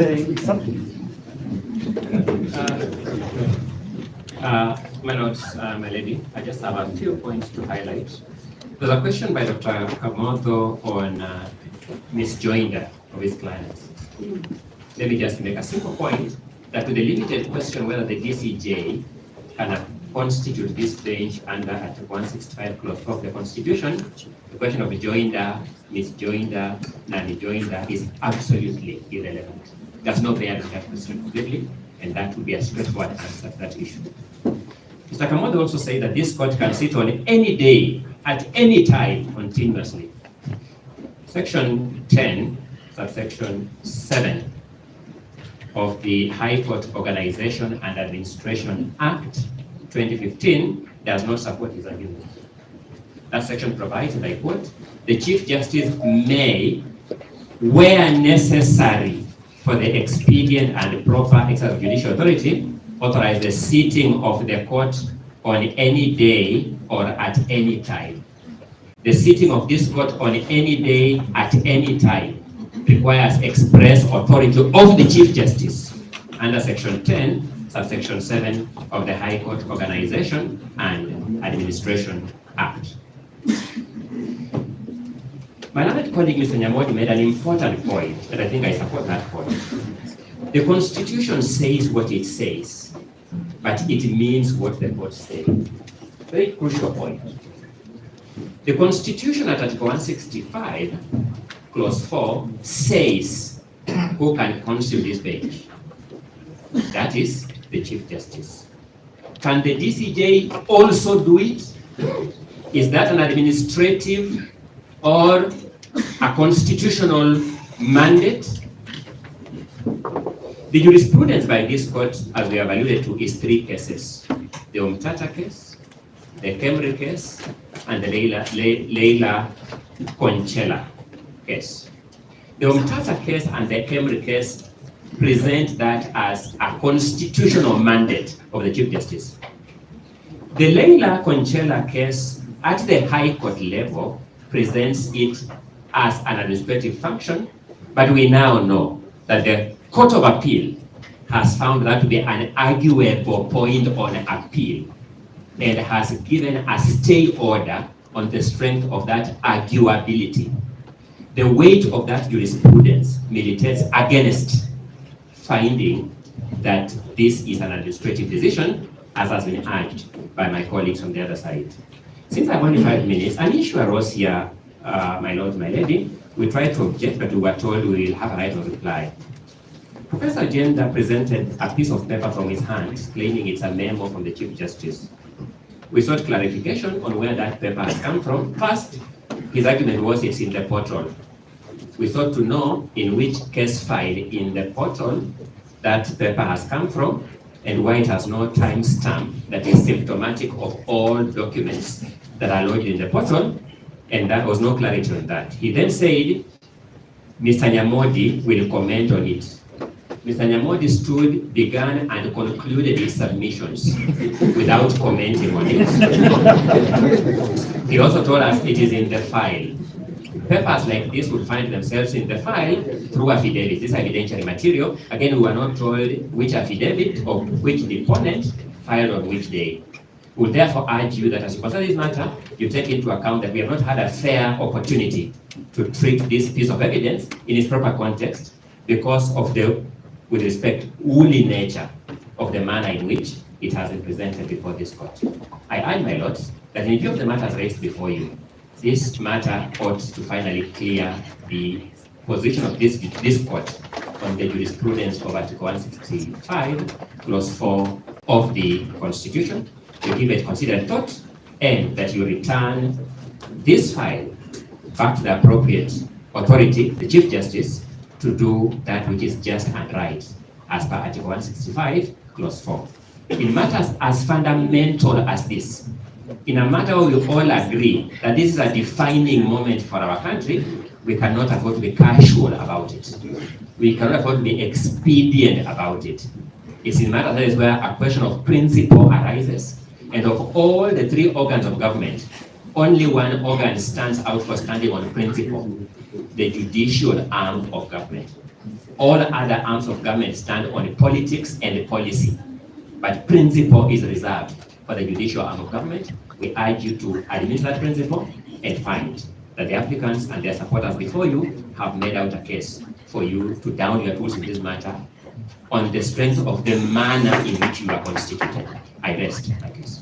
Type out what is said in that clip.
My lords, my lady, I just have a few points to highlight. There's a question by Dr. Kamoto on misjoinder of his clients. Let me just make a simple point that to the limited question whether the DCJ can constitute this bench under Article 165 Clause 4 of the Constitution, the question of joinder, misjoinder, non-joinder is absolutely irrelevant. There's no bearing on that question completely, and that would be a straightforward answer to that issue. Mr. Kamoto also said that this court can sit on any day, at any time, continuously. Section 10, subsection 7 of the High Court Organization and Administration Act 2015 does not support his argument. That section provides, and I quote, the Chief Justice may, where necessary for the expedient and proper exercise of judicial authority, authorize the sitting of the court on any day or at any time. The sitting of this court on any day at any time requires express authority of the Chief Justice under Section 10, subsection 7 of the High Court Organization and Administration Act. My learned colleague, Mr. Nyamodi, made an important point, and I think I support that point. The Constitution says what it says, but it means what the court says. Very crucial point. The Constitution at Article 165, Clause 4, says who can constitute this bench. That is the Chief Justice. Can the DCJ also do it? Is that an administrative or a constitutional mandate? The jurisprudence by this court, as we have alluded to, is 3 cases. The Umtata case, the Kemri case, and the Leila Conchela case. The Umtata case and the Kemri case present that as a constitutional mandate of the Chief Justice. The Leila Conchela case at the High Court level presents it as an administrative function, but we now know that the Court of Appeal has found that to be an arguable point on appeal and has given a stay order on the strength of that arguability. The weight of that jurisprudence militates against finding that this is an administrative decision, as has been urged by my colleagues on the other side. Since I have only 5 minutes, an issue arose here, my lord, my lady. We tried to object, but we were told we will have a right of reply. Professor Agenda presented a piece of paper from his hand, claiming it's a memo from the Chief Justice. We sought clarification on where that paper has come from. First, his argument was it's in the portal. We sought to know in which case file in the portal that paper has come from and why it has no timestamp that is symptomatic of all documents that are lodged in the portal, and there was no clarity on that. He then said, Mr. Nyamodi will comment on it. Mr. Nyamodi stood, began, and concluded his submissions without commenting on it. He also told us it is in the file. Papers like this would find themselves in the file through affidavits. This evidentiary material. Again, we were not told which affidavit or which deponent filed on which day. We would therefore urge you that as you consider this matter, you take into account that we have not had a fair opportunity to treat this piece of evidence in its proper context because of the, with respect, woolly nature of the manner in which it has been presented before this court. I urge, my lords, that in view of the matters raised before you, this matter ought to finally clear the position of this court on the jurisprudence of Article 165, Clause 4 of the Constitution. You give it considered thought, and that you return this file back to the appropriate authority, the Chief Justice, to do that which is just and right, as per Article 165, Clause 4. In matters as fundamental as this, in a matter where we all agree that this is a defining moment for our country, we cannot afford to be casual about it. We cannot afford to be expedient about it. It's in matters that is where a question of principle arises, and of all the 3 organs of government, only one organ stands out for standing on principle, the judicial arm of government. all other arms of government stand on politics and policy, but principle is reserved for the judicial arm of government. We urge you to admit that principle and find that the applicants and their supporters before you have made out a case for you to down your tools in this matter on the strength of the manner in which you are constituted. I rest my case.